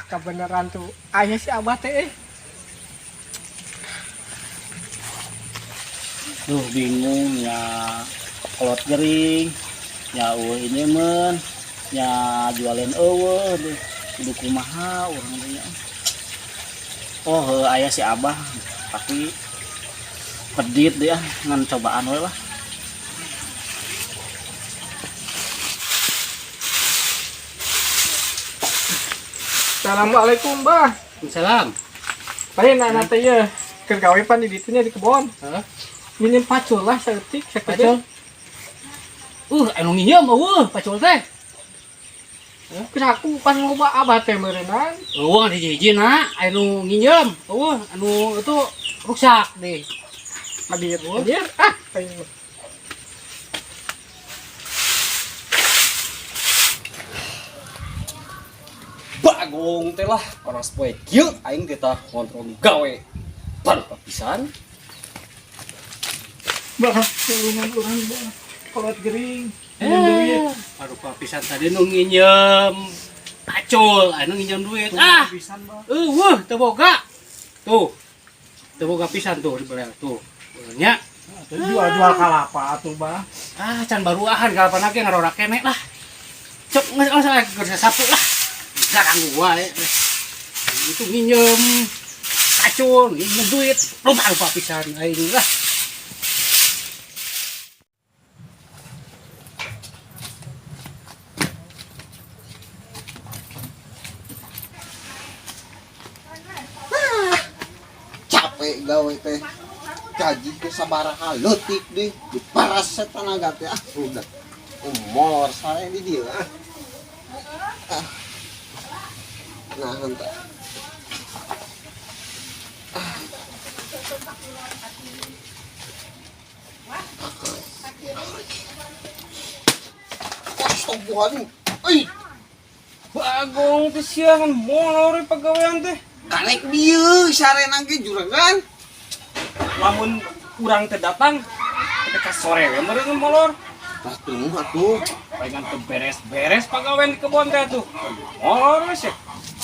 kebenaran tuh ayah si abah teh. Duh bingung ya, kolot gering ya ini men ya jualin deh kudu kumaha urang teh. Oh ayah si abah tapi pedit deh ngan cobaan we lah. Assalamualaikum bah. Salam. Paling anak teh ya kergawe pan di ditunya di kebon. Heeh. Minim pacul lah saeutik Pacul. Anu ngiem pacul teh. Kira aku pan loba abah teh meureunang. Ada hiji-hijina anu ngiem. Anu itu rusak deh. Hadir. Paling Bagong teh lah paras poe kieu aing kita kontrol gawe pan pisan. bah tulungan urang bah. Kolot gering. Duit. Parupa pisan tadi nu nginjem pacul, anu nginjem duit. Pisan bah. Teu boga. Tuh. Teu boga pisan tuh dibere tuh. Nya. Jual-jual kalapa atuh bah. Can baruahan kalapana ge ngarorak kene lah. Cek geus saya geus sapu lah. Garang gua itu nginjem pacul, nginjem duit. Lupa pisan aing lah. Capek gawe teh gaji ke sabaraha leutik deh diparas tenaga teh udah umur saya di dia nah henteu Astagfirullahaladzim. Bagong teh siangan molor pagawean teh. Karek dieu sarena ge juragan. Lamun urang teh datang ketika sore we meureun molor. Tah teunuh atuh. Palingan teu beres-beres pagawean di kebon teh tuh. Molor we sih.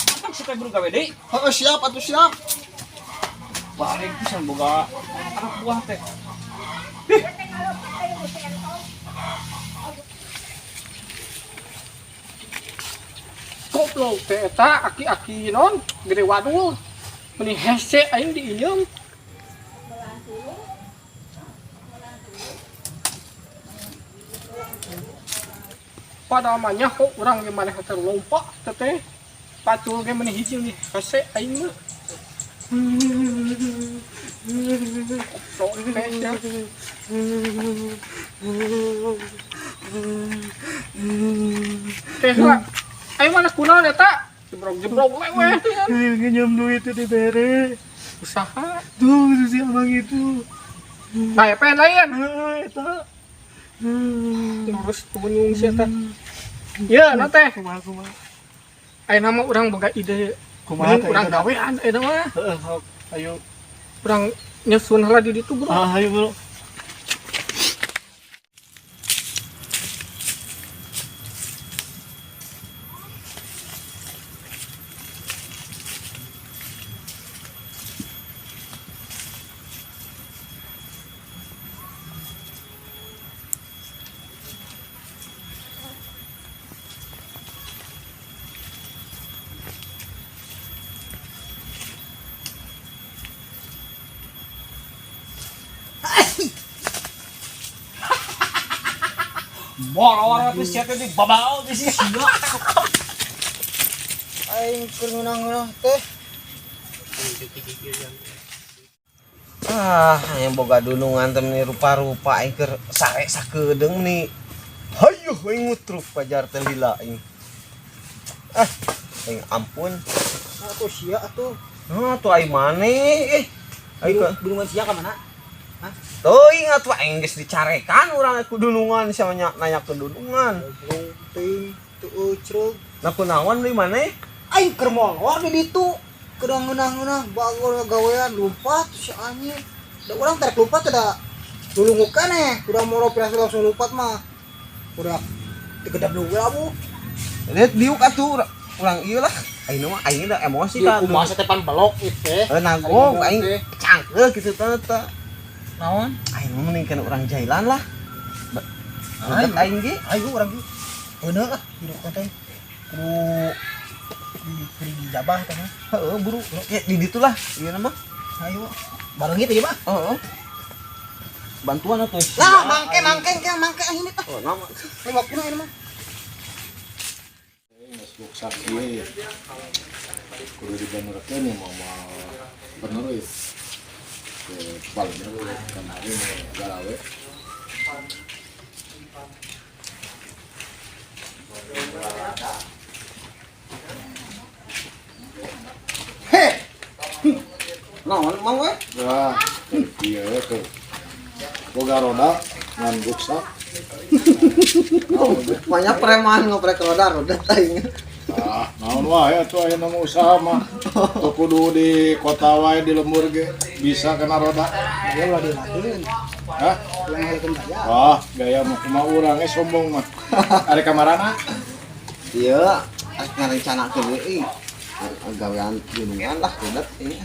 Datang si teh gawe deui. Heeh siap atuh siap. Balik pisan boga anak buah teh. Goblok teh eta aki-aki non gede wadul. Meni hese aing diinjem. Pada namanya kok urang ge maneh teh lompat teh. Pacul ge meni hiji nih hese aing mah. Soalnya teh lah. Ayo mana kunaon eta? Jebrok-jebrok lewe. Nginjem duit itu dibere. Usaha. Tuh si abang itu. Nah, ya pengen lain. Eta. Terus kunyung sih eta. Ya, nate. Kumaha. Ayo nama orang boga ide. Kumaha teh Urang eta? gawean eta mah. Heeh, ayo. Urang nyusun heula di ditu, Bro. Ayo, Bro. Molor teh sia teh di babao di sini. Aing keur ngeunah-ngeunah teh. Yang boga dunungan teh meni rupa-rupa aing keur sare sakedeung nih. Hayuh aing ngutruk pajar teh lila aing. Aing ampun. Atuh sia atuh. Tuh aing maneh aing ke Bingungan sia ka mana? teuing atuh aing geus dicarekan urang ku dunungan sia nanya ke dunungan. Ting teu eucreug. Nah kunaon deui maneh? Aing keur molor di ditu. Keur ngeunah-ngeunah bagor gawean lumpat si anjing. Da urang tarek lumpat da dulungu keneh. Udah molor pirasa langsung lumpat mah. Udah digedap dulu bu. Lihat diuk atuh urang ieu lah. aing mah aing da emosi Di tah. kumaha teh pan belok ieu teh. Nanggung aing cangkeul gitu teh. Naon? Aing mah mending kana urang jailan lah. Aing aing ge Ayo urang ge. Beuneu ah hidup teh. Kudu dijabah teh mah. heueuh buru. Ya di ditu lah. Ieu mah. Ayo. Bareng gitu ya, Pak. Heeh. Bantuan atuh. Lah, mangke ini tah. Oh, nama. Ini waktu ini mah. Sakit. Kudu dibenerkeun ya mama. Bener ya. Paling kemarin garawe. Naon mang we? Ya, iya tuh. Boga roda ngan guksa. Banyak preman ngoprek roda aing. Ah, naon wae atuh aya nama usaha mah. Tuh kudu di kota wae di lembur ge bisa kena roda. Ya ulah dilakeun. Hah? Yang ngalekeun gaya. Wah, gaya mah kumaha urang sombong mah. Ari kamarana? Iya, ngarencanakeun deui. Gawean gunungan lah rodat ini.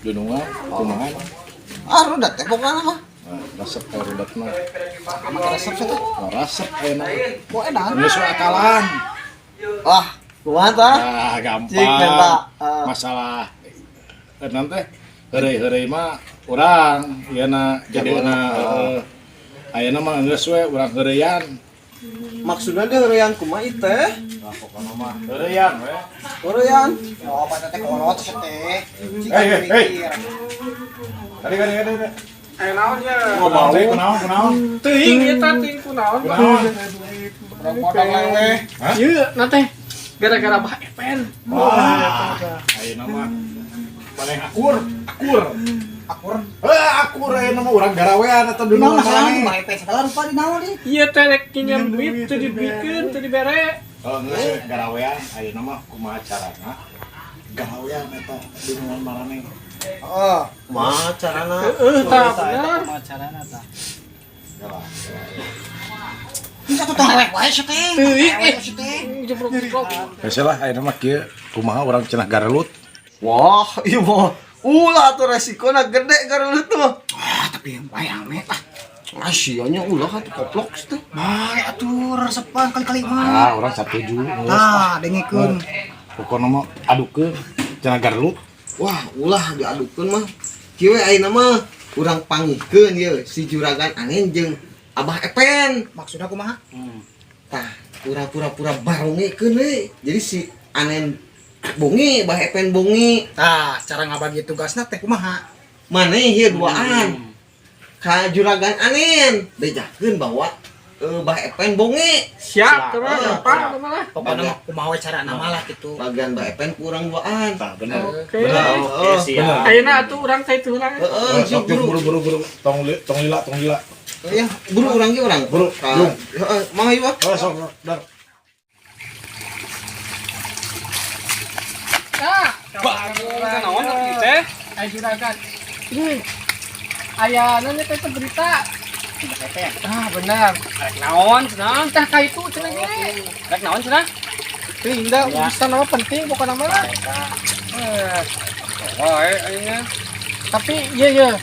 Dunungan, kumaha? Rodat teh pokokna mah. Resep ka rodat mah. Amat resep sih. Resep enak. Kok edan? Geus akalan. Wah, kumaha tah? Cik Gampang. neta. Masalah nanti heureuy mah urang ieu jadina ayeuna mah geus we urang heureuyan. Maksudna dia heureyan kumaha ieu teh? Pokona mah heureuyan we. Heureyan. Oh, pada teh kolot teh. Hei. Kali. Ayo naon ya? Kunaon teh kunaon? Teuing eta teuing kunaon. Kunaon? Potong lele. Hah? Ieu na teh gara-gara bah epen. Wah, ayeuna mah paling akur. Akur ayeuna mah urang garawean eta Dulu dunungan masalah marane. kumaha pe segala rupa di naon deui. Ieu teh rek nyem duit teu dibikeun teu dibere. Oh, geus garawean ayeuna mah kumaha carana? Garawean eta dunungan marane. Oh, Kumaha carana? Tah bener. bisa tuh tong rek wae sih teh. Teuing jebrok-jebrok. Biasalah ayeuna mah kieu kumaha urang cenah garelut. Wah, ieu mah ulah tuh resikonya gede garelut tuh. Tapi bayang me ah. Asianya ulah atuh koplok teh. Bae atuh resepan kali-kali mah. Ah, urang satuju. Tah, dengikeun. Pokona mah adukeun cenah garelut. Wah, ulah diadukeun mah. Kieu ayeuna mah urang pangikeun ieu si juragan Anen jeung Abah Epen. Maksudna kumaha? Tah, pura-pura barongekeun we. Jadi si Anen bongi, Abah Epen bongi. Tah, cara ngabagi tugasna teh kumaha? Maneh ieu duaan. Ka juragan Anen bejakeun bahwa Abah Epen bongi. Siap, teu mah gampang teu mah. Pokona mah kumaha we carana mah lah kitu. Bagian Abah Epen kurang duaan. Tah bener. Oke. Siap. Ayeuna atuh urang teh teu urang. Heeh, Sok buru. Tong lila. Ya, buru urang ge urang. Buru, Ka- jung. Heeh, mangga ieu. Oh, sok, dar. Naon atuh teh? Aya juragan. Aya nanya teh berita. Ah, benar. Rek naon cenah? Tah ka itu cenah ge. Rek naon cenah? Teuing da urusan nama penting pokona mah. Ayeuna. Tapi iya.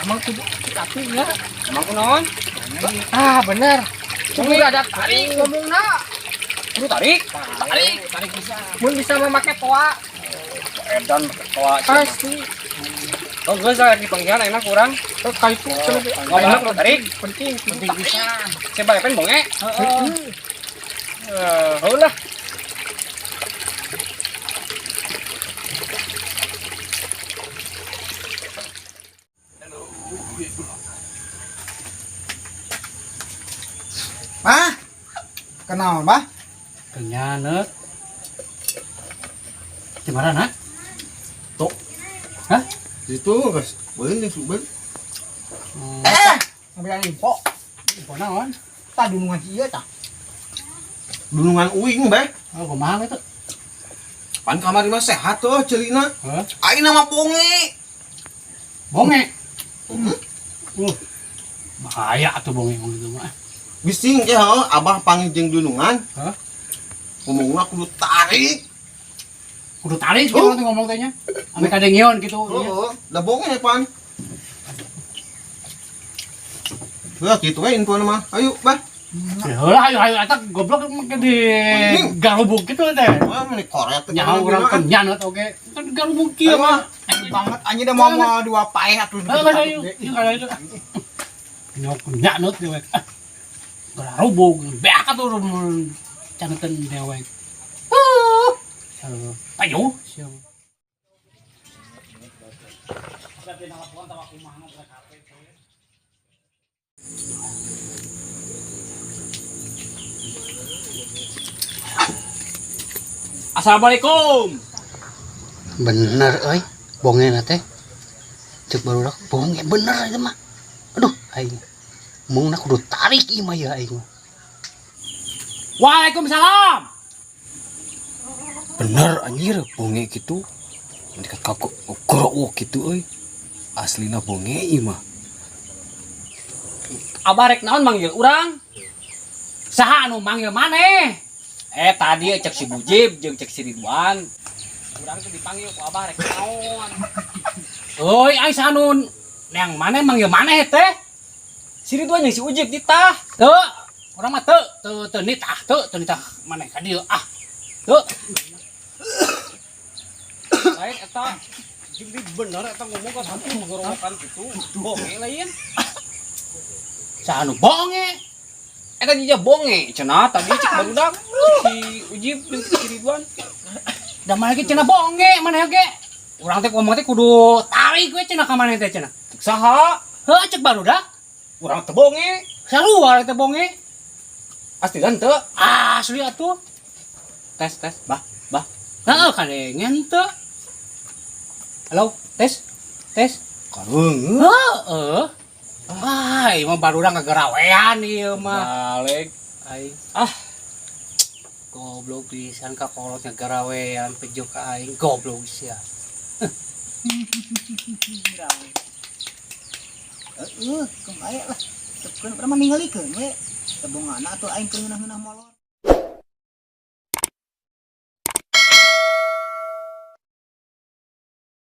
Amang kudu tapi ya. Amang kunaon? Ah, benar. Kudu ada tarik ngomongna. Kudu tarik bisa. Mun bisa memakai toa. Edan toa Pasti. oh geus aya di panggilan enak kurang Ka itu ngomongna kudu tarik penting bisa. coba pen bonge heulah Bah. Kenal, Bah? Kenyanet. Gimana, nak? Tuh. Hah? Situ guys, beun jeung suben. Ngambil info. Info naon? Tah dunungan ieu tah. Dunungan uing bae. Oh, kumaha itu? Pan kamari mah sehat tuh ceulina. Hah? Ayeuna mah bonge. Bonge. Bahaya atuh bonge itu mah. Bising ge heuh abah panggil jeung dunungan. Hah? Ngomongna kudu tarik. kudu tarik gitu nanti ngomong tanya. Ame kadengion gitu. Oh, da bonge pan. Lah gitu we info mah. Ayo, bah. Ya lah ayo eta goblok make di garubuk gitu teh. Wah, meni koret. Nyaho urang kenyan oke. Kan garubuk kieu mah. banget anjing udah mau dua paeh atuh. Ayo itu. Nyok nyanut dewek. Garubuk beak atuh caneuten dewek. Ayo, siap. Assalamualaikum. Bener euy, bonge na teh. Cek barudak bonge bener itu mah. Aduh, aing. Mungna kudu tarik ieu mah ya aing. Waalaikumsalam. Bener anjir bonge gitu dekat kakuk ukur gitu euy aslina bonge ieu mah Abah rek naon manggil urang? Saha anu manggil maneh? Tadi cek si Bujib jeung cek si Ridwan. Urang tuh dipanggil ku Abah rek naon? Euy, ai sanun yang maneh manggil maneh teh? Si Ridwan jeung si Ujib ditah. Teu, urang mah teu nitah maneh ka dieu ah. Teu. Lain eta jeung bener eta ngomong ka satu menggorokan kitu. Bonge lain. Saha anu bonge? Eta jija bonge cenah tadi cek barudak si Ujib jeung si Ridwan. Da maneh ge cenah bonge maneh ge. Urang teh ngomong teh kudu tarik we cenah ka maneh teh cenah. Cek saha? Heuh cek barudak. Urang teu bonge. Saluar teh bonge. Aslian teu. Asli atuh. Tes bah. Heeh kadengen teu. Halo, tes. Kareung. Heeh. Ai, mah barudak ngagarawean ieu mah. Balik. Ai, goblok pisan ka kolot ngagarawean pejo ka aing goblok sia. Kembali lah. Cepeun urang mah ningalikeun we. Tebongana atuh aing keur ngeunah-ngeunah molor.